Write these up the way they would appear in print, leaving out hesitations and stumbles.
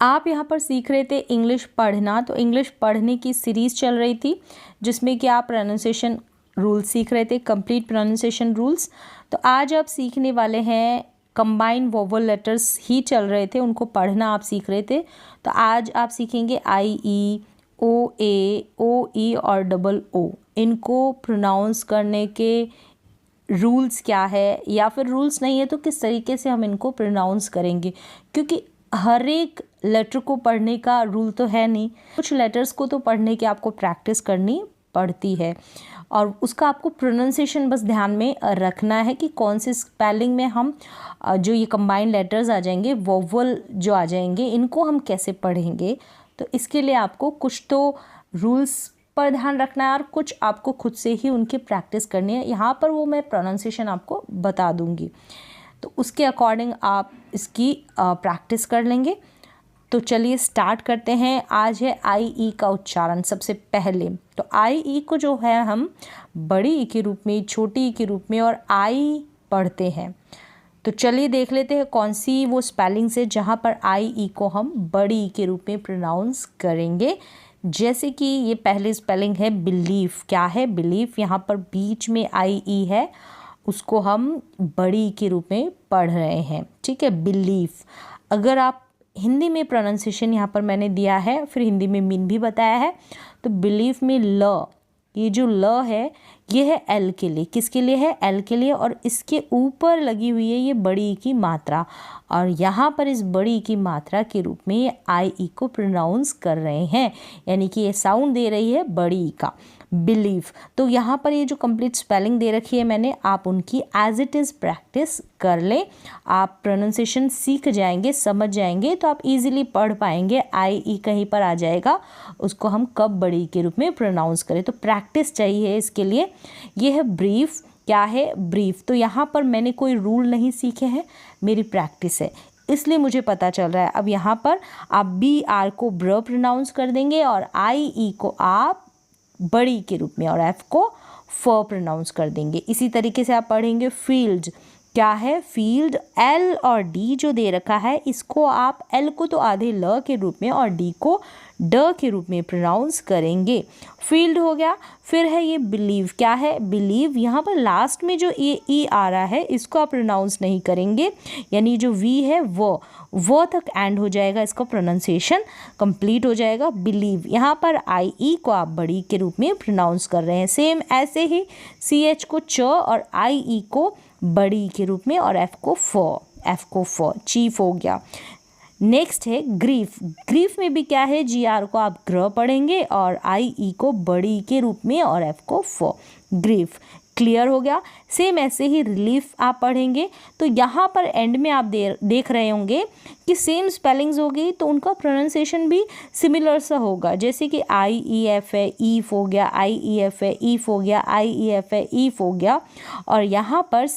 आप यहाँ पर सीख रहे थे इंग्लिश पढ़ना। तो इंग्लिश पढ़ने की सीरीज़ चल रही थी जिसमें कि आप प्रोनाउंसिएशन रूल्स सीख रहे थे, कंप्लीट प्रोनाउंसिएशन रूल्स। तो आज आप सीखने वाले हैं कंबाइंड वोवल लेटर्स ही चल रहे थे, उनको पढ़ना आप सीख रहे थे। तो आज आप सीखेंगे आई ई, ओ ए, ओ ई और डबल ओ। इनको प्रोनाउंस करने के रूल्स क्या है, या फिर रूल्स नहीं है तो किस तरीके से हम इनको प्रोनाउंस करेंगे, क्योंकि हर एक लेटर को पढ़ने का रूल तो है नहीं। कुछ लेटर्स को तो पढ़ने की आपको प्रैक्टिस करनी पड़ती है और उसका आपको प्रोनाउंसिएशन बस ध्यान में रखना है कि कौन से स्पेलिंग में हम जो ये कंबाइंड लेटर्स आ जाएंगे, वोवल जो आ जाएंगे, इनको हम कैसे पढ़ेंगे। तो इसके लिए आपको कुछ तो रूल्स पर ध्यान रखना है और कुछ आपको खुद से ही उनकी प्रैक्टिस करनी है। यहाँ पर वो मैं प्रोनाउंसिएशन आपको बता दूँगी, तो उसके अकॉर्डिंग आप इसकी प्रैक्टिस कर लेंगे। तो चलिए स्टार्ट करते हैं। आज है आई ई का उच्चारण। सबसे पहले तो आई ई को जो है हम बड़ी ई के रूप में, छोटी ई के रूप में और आई पढ़ते हैं। तो चलिए देख लेते हैं कौन सी वो स्पेलिंग्स है जहाँ पर आई ई को हम बड़ी ई के रूप में प्रोनाउंस करेंगे। जैसे कि ये पहली स्पेलिंग है बिलीफ। क्या है? बिलीफ। यहाँ पर बीच में आई ई है, उसको हम बड़ी के रूप में पढ़ रहे हैं। ठीक है, बिलीफ। अगर आप हिंदी में प्रोनाउंसिएशन यहाँ पर मैंने दिया है, फिर हिंदी में मीन भी बताया है। तो बिलीफ में ल, ये जो ल है ये है एल के लिए। किसके लिए है? एल के लिए। और इसके ऊपर लगी हुई है ये बड़ी की मात्रा, और यहाँ पर इस बड़ी की मात्रा के रूप में ये आई ई को प्रोनाउंस कर रहे हैं, यानी कि ये साउंड दे रही है बड़ी का, बिलीव। तो यहाँ पर ये जो कंप्लीट स्पेलिंग दे रखी है मैंने, आप उनकी एज इट इज़ प्रैक्टिस कर लें। आप प्रोनाउंसिएशन सीख जाएंगे, समझ जाएंगे, तो आप इजीली पढ़ पाएंगे। आई ई कहीं पर आ जाएगा, उसको हम कब बड़ी के रूप में प्रोनाउंस करें। तो प्रैक्टिस चाहिए इसके लिए। ये है ब्रीफ। क्या है? ब्रीफ। तो यहाँ पर मैंने कोई रूल नहीं सीखे हैं, मेरी प्रैक्टिस है, इसलिए मुझे पता चल रहा है। अब यहाँ पर आप बी आर को ब्र प्रोनाउंस कर देंगे और आई ई को आप बड़ी के रूप में और एफ को फ प्रोनाउंस कर देंगे। इसी तरीके से आप पढ़ेंगे फील्ड। क्या है? फील्ड। एल और डी जो दे रखा है, इसको आप एल को तो आधे ल के रूप में और डी को ड के रूप में प्रोनाउंस करेंगे। फील्ड हो गया। फिर है ये बिलीव। क्या है? बिलीव। यहाँ पर लास्ट में जो ये ई आ रहा है इसको आप प्रोनाउंस नहीं करेंगे, यानी जो वी है वो तक एंड हो जाएगा, इसका प्रोनाउंसिएशन कंप्लीट हो जाएगा। बिलीव। यहाँ पर आई ई को आप बड़ी के रूप में प्रोनाउंस कर रहे हैं। सेम ऐसे ही सी एच को च और आई ई को बड़ी के रूप में और एफ को फ, चीफ हो गया। नेक्स्ट है ग्रीफ। ग्रीफ में भी क्या है? जी आर को आप ग्र पढ़ेंगे और आई ई को बड़ी के रूप में और एफ को फ, ग्रीफ। क्लियर हो गया। सेम ऐसे ही रिलीफ आप पढ़ेंगे। तो यहाँ पर एंड में आप देख रहे होंगे कि सेम स्पेलिंग्स होगी, तो उनका प्रोनाउंसिएशन भी सिमिलर सा होगा। जैसे कि आई ई एफ है, ईफ हो गया, आई ई एफ है, ईफ हो गया, आई ई एफ है, ईफ हो गया। और यहाँ पर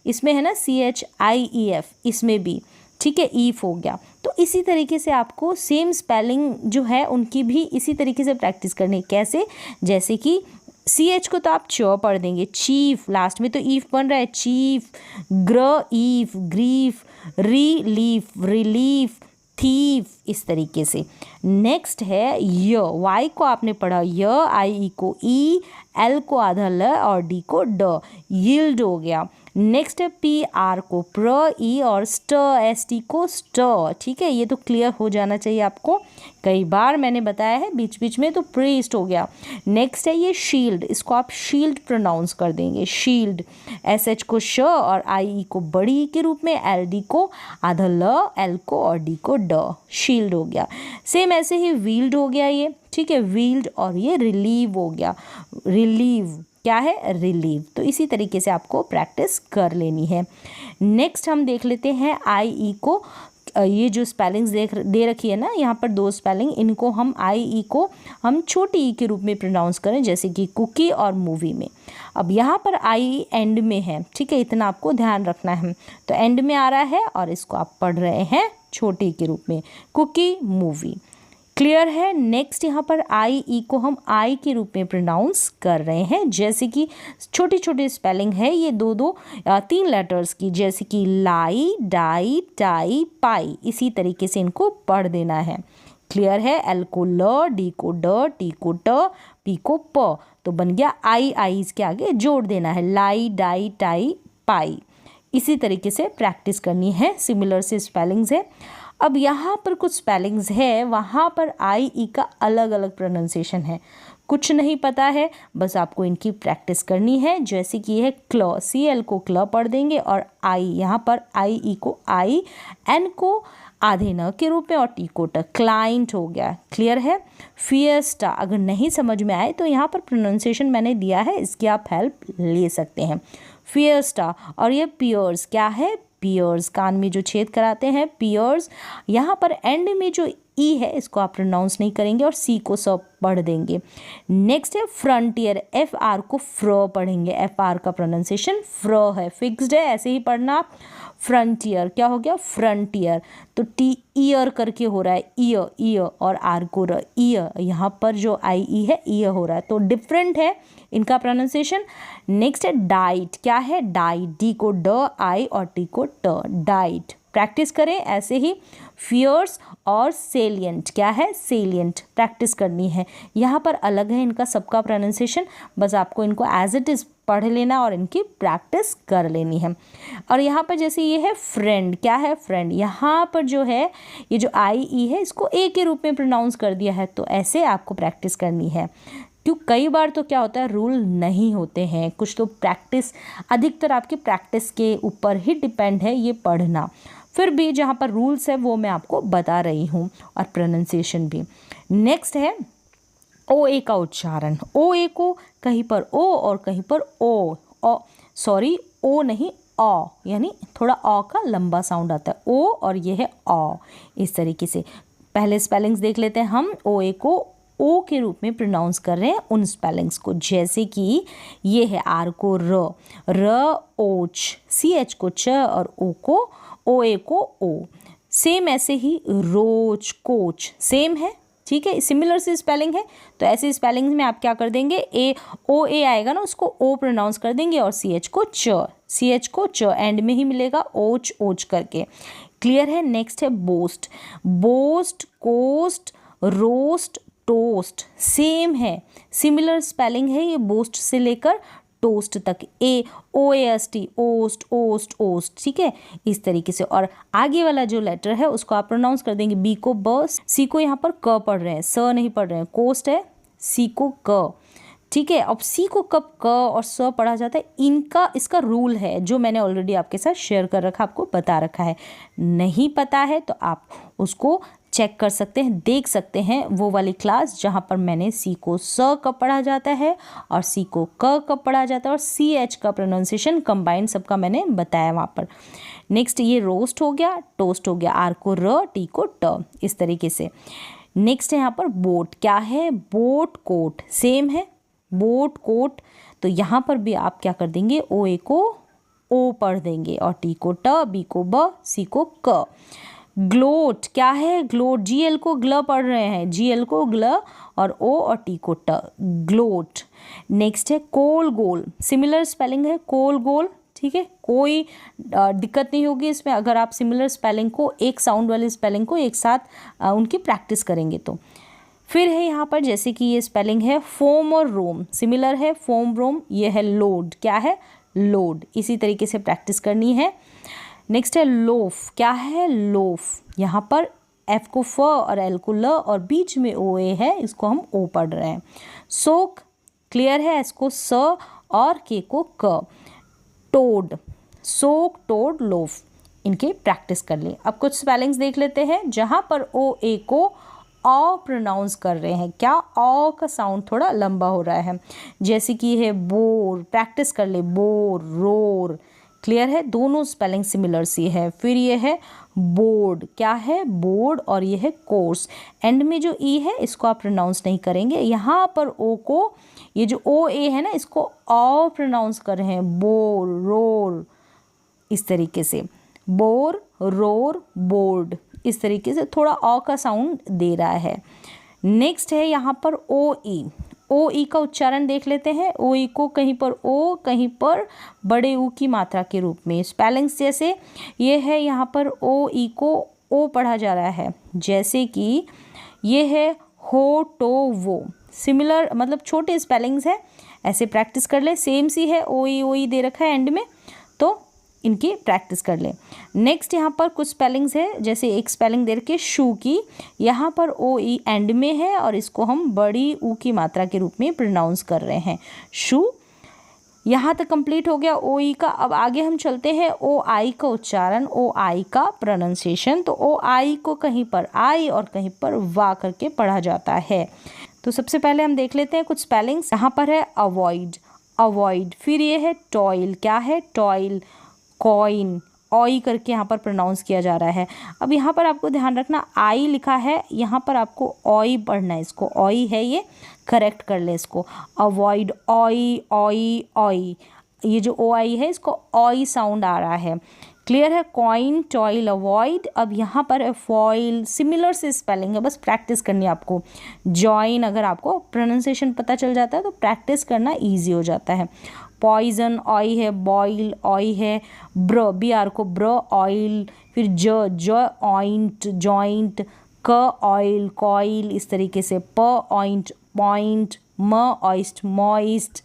इसमें है ना C H I E F, इसमें भी ठीक है, ईफ हो गया। तो इसी तरीके से आपको सेम स्पेलिंग जो है उनकी भी इसी तरीके से प्रैक्टिस करनी है। कैसे? जैसे कि सी एच को तो आप च पढ़ देंगे, चीफ। लास्ट में तो ईफ बन रहा है, चीफ, ग्र if, grief, relief, relief, thief, इस तरीके से। नेक्स्ट है य। वाई को आपने पढ़ा य, आई ई को ई, एल को आधा ल और डी को ड, यील्ड हो गया। नेक्स्ट है पी आर को प्र, ई और स्ट, एस टी को स्ट। ठीक है, ये तो क्लियर हो जाना चाहिए आपको, कई बार मैंने बताया है बीच बीच में। तो प्रीस्ट हो गया। नेक्स्ट है ये शील्ड। इसको आप शील्ड प्रोनाउंस कर देंगे, शील्ड। एस एच को श और आई ई को बड़ी के रूप में, एल डी को आधा ल, एल को और डी को ड, शील्ड हो गया। सेम ऐसे ही व्हील्ड हो गया ये। ठीक है, व्हील्ड। और ये रिलीव हो गया, रिलीव। क्या है? रिलीव। तो इसी तरीके से आपको प्रैक्टिस कर लेनी है। नेक्स्ट हम देख लेते हैं आई ई को। ये जो स्पेलिंग्स दे रखी है ना, यहाँ पर दो स्पेलिंग, इनको हम आई ई को हम छोटी ई के रूप में प्रोनाउंस करें, जैसे कि कुकी और मूवी में। अब यहाँ पर आई एंड में है, ठीक है, इतना आपको ध्यान रखना है। तो एंड में आ रहा है और इसको आप पढ़ रहे हैं छोटी के रूप में, कुकी, मूवी। क्लियर है। नेक्स्ट यहाँ पर आई ई को हम आई के रूप में प्रोनाउंस कर रहे हैं, जैसे कि छोटी छोटी स्पेलिंग है ये दो 3 लेटर्स की, जैसे कि लाई डाई टाई पाई, इसी तरीके से इनको पढ़ देना है। क्लियर है। एल को ल, डी को ड, टी को ट, पी को प, तो बन गया आई। आई इसके आगे जोड़ देना है, लाई डाई टाई पाई। इसी तरीके से प्रैक्टिस करनी है, सिमिलर से स्पेलिंग्स है। अब यहाँ पर कुछ स्पेलिंग्स है, वहाँ पर आई ई का अलग अलग प्रोनाउंसिएशन है, कुछ नहीं पता है, बस आपको इनकी प्रैक्टिस करनी है। जैसे कि है क्ल, सी एल को क्ल पढ़ देंगे, और आई यहाँ पर आई ई को आई, एन को आधे न के रूप में, और टी को ट, क्लाइंट हो गया। क्लियर है। फिएस्टा, अगर नहीं समझ में आए तो यहाँ पर प्रोनाउंसिएशन मैंने दिया है, इसकी आप हेल्प ले सकते हैं। फिएस्टा। और ये पियर्स, क्या है, पियर्स, कान में जो छेद कराते हैं, पियर्स। यहाँ पर एंड में जो ई है इसको आप प्रोनाउंस नहीं करेंगे और सी को सब पढ़ देंगे। नेक्स्ट है फ्रंटियर, एफ आर को फ्र पढ़ेंगे, एफ आर का प्रोनाउंसिएशन फ्र है, फिक्स्ड है, ऐसे ही पढ़ना। फ्रंटियर क्या हो गया, फ्रंटियर। तो टी ईयर करके हो रहा है, ईयर ईयर, और आर को र, ईयर, यहाँ पर जो आई ई है ईयर हो रहा है, तो डिफरेंट है इनका प्रोनाउंसिएशन। नेक्स्ट है डाइट, क्या है, डाइट, डी को ड आई और टी को ट, डाइट। प्रैक्टिस करें ऐसे ही। फियर्स और सेलिएंट, क्या है, सेलिएंट, प्रैक्टिस करनी है। यहाँ पर अलग है इनका सबका प्रोनाउंसिएशन, बस आपको इनको एज इट इज़ पढ़ लेना और इनकी प्रैक्टिस कर लेनी है। और यहाँ पर जैसे ये है फ्रेंड, क्या है, फ्रेंड, यहाँ पर जो है ये जो आई ई है इसको ए के रूप में प्रोनाउंस कर दिया है, तो ऐसे आपको प्रैक्टिस करनी है। क्यों, कई बार तो क्या होता है रूल नहीं होते हैं, कुछ तो प्रैक्टिस, अधिकतर आपकी प्रैक्टिस के ऊपर ही डिपेंड है ये पढ़ना। फिर भी जहाँ पर रूल्स है वो मैं आपको बता रही हूँ, और प्रोनाउंसिएशन भी। नेक्स्ट है ओ ए का उच्चारण। ओ ए को कहीं पर ओ और कहीं पर ओ ओ नहीं ओ, यानी थोड़ा ओ का लंबा साउंड आता है, ओ और ये है ओ, इस तरीके से। पहले स्पेलिंग्स देख लेते हैं हम। ओ ए को ओ के रूप में प्रोनाउंस कर रहे हैं उन स्पेलिंग्स को, जैसे कि ये है आर को र ओच, सी एच को च, और ओ को ओ ए को ओ। सेम ऐसे ही रोज कोच, सेम है, ठीक है, सिमिलर सी स्पेलिंग है। तो ऐसे स्पेलिंग में आप क्या कर देंगे, ए ओ ए आएगा ना, उसको ओ प्रोनाउंस कर देंगे, और सी एच को च एंड में ही मिलेगा, ओच ओच करके। क्लियर है। नेक्स्ट है boast, boast coast roast toast, same है, सिमिलर स्पेलिंग है ये, बोस्ट से लेकर टोस्ट तक, ए ओ एस टी, ओस्ट ओस्ट ओस्ट, ठीक है, इस तरीके से। और आगे वाला जो लेटर है उसको आप प्रोनाउंस कर देंगे, बी को ब, सी को यहाँ पर क पढ़ रहे हैं, स नहीं पढ़ रहे हैं, कोस्ट है, सी को क, ठीक है। अब सी को कब क और स पढ़ा जाता है, इसका रूल है जो मैंने ऑलरेडी आपके साथ शेयर कर रखा, आपको बता रखा है। नहीं पता है तो आप उसको चेक कर सकते हैं, देख सकते हैं वो वाली क्लास जहाँ पर मैंने सी को स कब पढ़ा जाता है और सी को क कब पढ़ा जाता है, और सी एच का प्रोनाउंसिएशन कंबाइंड सबका मैंने बताया वहाँ पर। नेक्स्ट ये रोस्ट हो गया, टोस्ट हो गया, आर को र, टी को ट, इस तरीके से। नेक्स्ट है यहाँ पर बोट, क्या है, बोट कोट, सेम है, बोट कोट। तो यहाँ पर भी आप क्या कर देंगे, ओ ए को ओ पढ़ देंगे, और टी को ट, बी को ब, सी को क। ग्लोट, क्या है, ग्लोट, जी एल को ग्ल पढ़ रहे हैं, जी एल को ग्ल, और ओ और टी को ट, ग्लोट। नेक्स्ट है कोल गोल, सिमिलर स्पेलिंग है, कोल गोल, ठीक है, कोई दिक्कत नहीं होगी इसमें अगर आप सिमिलर स्पेलिंग को, एक साउंड वाली स्पेलिंग को एक साथ उनकी प्रैक्टिस करेंगे तो। फिर है यहाँ पर जैसे कि ये स्पेलिंग है फोम और रोम, सिमिलर है, फोम रोम, ये है लोड, क्या है, लोड, इसी तरीके से प्रैक्टिस करनी है। नेक्स्ट है लोफ, क्या है, लोफ, यहाँ पर एफ को फ और एल को ल और बीच में ओ ए है, इसको हम ओ पढ़ रहे हैं। सोक, क्लियर है, एस को स और के को क। टोड, सोक टोड लोफ, इनके प्रैक्टिस कर लें। अब कुछ स्पेलिंग्स देख लेते हैं जहाँ पर ओ ए को ऑ प्रोनाउंस कर रहे हैं, क्या, ऑ का साउंड थोड़ा लंबा हो रहा है, जैसे कि है बोर, प्रैक्टिस कर ले, बोर, रोर, क्लियर है, दोनों स्पेलिंग सिमिलर सी है। फिर ये है बोर्ड, क्या है, बोर्ड, और ये है कोर्स, एंड में जो ई है इसको आप प्रोनाउंस नहीं करेंगे, यहाँ पर ओ को, ये जो ओ ए है ना, इसको ऑ प्रोनाउंस कर रहे हैं, बोर रोर, इस तरीके से, बोर रोर बोर्ड, इस तरीके से थोड़ा अ का साउंड दे रहा है। नेक्स्ट है यहाँ पर ओ ई। ओ ई का उच्चारण देख लेते हैं। ओ ई को कहीं पर ओ, कहीं पर बड़े ऊ की मात्रा के रूप में स्पेलिंग्स जैसे ये है, यहाँ पर ओ ई को ओ पढ़ा जा रहा है, जैसे कि ये है हो टो वो। सिमिलर मतलब छोटे स्पेलिंग्स है, ऐसे प्रैक्टिस कर ले। सेम सी है, ओ ई दे रखा है एंड में, तो इनकी प्रैक्टिस कर ले। नेक्स्ट यहाँ पर कुछ स्पेलिंग्स है, जैसे एक स्पेलिंग दे रखी है शू की, यहाँ पर ओ ई एंड में है और इसको हम बड़ी ऊ की मात्रा के रूप में प्रोनाउंस कर रहे हैं, शू। यहाँ तक कंप्लीट हो गया ओ ई का। अब आगे हम चलते हैं ओ आई का उच्चारण, ओ आई का प्रोनाउंसिएशन। तो ओ आई को कहीं पर आई और कहीं पर वा करके पढ़ा जाता है। तो सबसे पहले हम देख लेते हैं कुछ स्पेलिंग्स। यहाँ पर है अवॉइड, अवॉइड। फिर ये है टॉयल, क्या है टॉयल, कॉइन, ऑई करके यहाँ पर प्रोनाउंस किया जा रहा है। अब यहाँ पर आपको ध्यान रखना आई लिखा है, यहाँ पर आपको ऑई पढ़ना है, इसको ऑई है, ये करेक्ट कर ले इसको। अवॉइड, ऑई ऑई ऑई, ये जो ओ आई है इसको ऑई साउंड आ रहा है। क्लियर है, कॉइन, टॉयल, अवॉइड। अब यहाँ पर है फॉइल, सिमिलर से स्पेलिंग है, बस प्रैक्टिस करनी है आपको। जॉइन, अगर आपको प्रोनाउंसिएशन पता चल जाता है तो प्रैक्टिस करना ईजी हो जाता है। पॉइजन, ऑई है, बॉयल, ऑई है, ब्र, बी आर को ब्र, ऑयल। फिर ज ऑइंट, जॉइंट, क ऑयल, कॉइल, इस तरीके से प ऑइंट, पॉइंट, म ऑइस्ट, मॉइस्ट।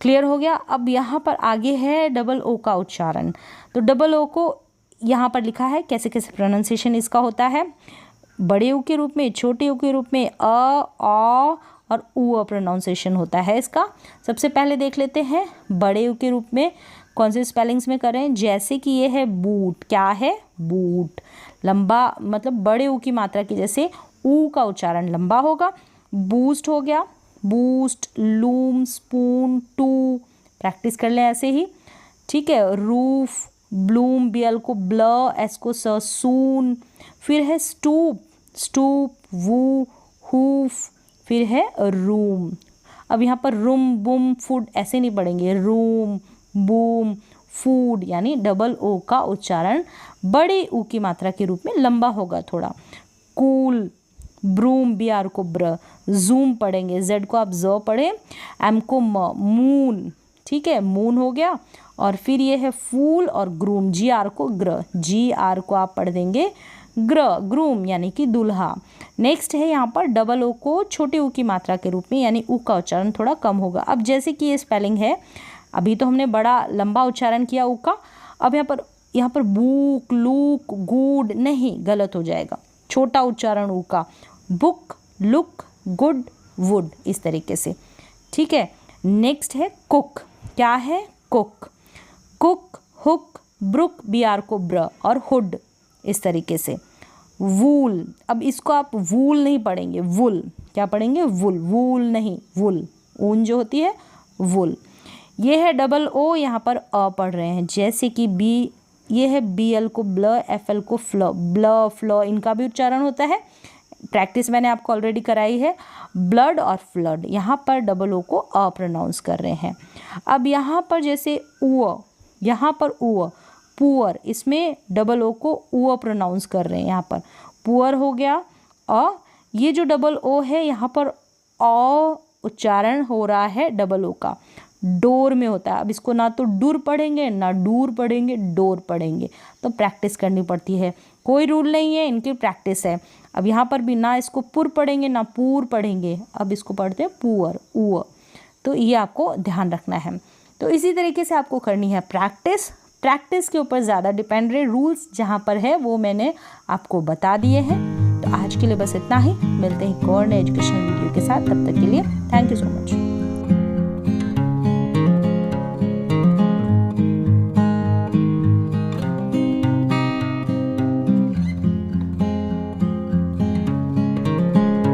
क्लियर हो गया। अब यहाँ पर आगे है डबल ओ का उच्चारण। तो डबल ओ को यहाँ पर लिखा है कैसे कैसे प्रोनाउंसिएशन इसका होता है, बड़े ऊ के रूप में, छोटे ऊ के रूप में, अ और ऊ प्रोनाउंसिएशन होता है इसका। सबसे पहले देख लेते हैं बड़े ऊ के रूप में कौन से स्पेलिंग्स में करें, जैसे कि ये है बूट, क्या है बूट, लंबा मतलब बड़े ऊ की मात्रा की, जैसे ऊ का उच्चारण लंबा होगा। बूस्ट हो गया, boost, loom, spoon, two, practice कर लें ऐसे ही, ठीक है। रूफ, ब्लूम, बी एल को ब्ल, एस को स, सून। फिर है स्टूप, स्टूप, वू, हूफ। फिर है रूम। अब यहाँ पर रूम, बूम, फूड ऐसे नहीं पढ़ेंगे, रूम, बूम, फूड, यानी डबल ओ का उच्चारण बड़े ऊ की मात्रा के रूप में लंबा होगा थोड़ा। कूल, ब्रूम, बी आर को ब्र, जूम पढ़ेंगे, जेड को आप ज पढ़ें, एम को म, मून, ठीक है, मून हो गया। और फिर ये है फूल और ग्रूम, जी आर को ग्र, जी आर को आप पढ़ देंगे ग्र, ग्रूम यानी कि दूल्हा। नेक्स्ट है यहाँ पर डबल ओ को छोटे ऊ की मात्रा के रूप में, यानी ऊ का उच्चारण थोड़ा कम होगा। अब जैसे कि ये स्पेलिंग है, अभी तो हमने बड़ा लंबा उच्चारण किया ऊ का, अब यहाँ पर बुक, लुक, गुड नहीं, गलत हो जाएगा, छोटा उच्चारण ऊ का, बुक, लुक, गुड, वुड, इस तरीके से, ठीक है। नेक्स्ट है कुक, क्या है cook, cook, hook, brook, B R को ब्र और हुड, इस तरीके से। वूल, अब इसको आप वूल नहीं पढ़ेंगे, वुल, क्या पढ़ेंगे वुल, वूल नहीं, वुल, ऊन जो होती है वुल। ये है डबल ओ, यहाँ पर अ पढ़ रहे हैं, जैसे कि बी, ये है बी एल को ब्ल, एफ एल को फ्ल, ब्ल, फ्ल, इनका भी उच्चारण होता है, प्रैक्टिस मैंने आपको ऑलरेडी कराई है। ब्लड और फ्लड, यहाँ पर डबल ओ को अ प्रोनाउंस कर रहे हैं। अब यहाँ पर जैसे ऊ, यहाँ पर ऊ, पुअर, इसमें डबल ओ को ऊ प्रोनाउंस कर रहे हैं, यहाँ पर पुअर हो गया। और ये जो डबल ओ है यहाँ पर अ उच्चारण हो रहा है डबल ओ का, डोर में होता है। अब इसको ना तो डूर पढ़ेंगे ना डूर पढ़ेंगे, डोर पढ़ेंगे, तो प्रैक्टिस करनी पड़ती है, कोई रूल नहीं है, इनकी प्रैक्टिस है। अब यहाँ पर भी ना इसको पुर पढ़ेंगे ना पूर पढ़ेंगे, अब इसको पढ़ते हैं पुअर, ऊ, तो ये आपको ध्यान रखना है। तो इसी तरीके से आपको करनी है प्रैक्टिस, प्रैक्टिस के ऊपर ज़्यादा डिपेंड रहे, रूल्स जहाँ पर है वो मैंने आपको बता दिए हैं। तो आज के लिए बस इतना ही, मिलते हैं एक और नए एजुकेशनल वीडियो के साथ, तब तक के लिए थैंक यू सो मच।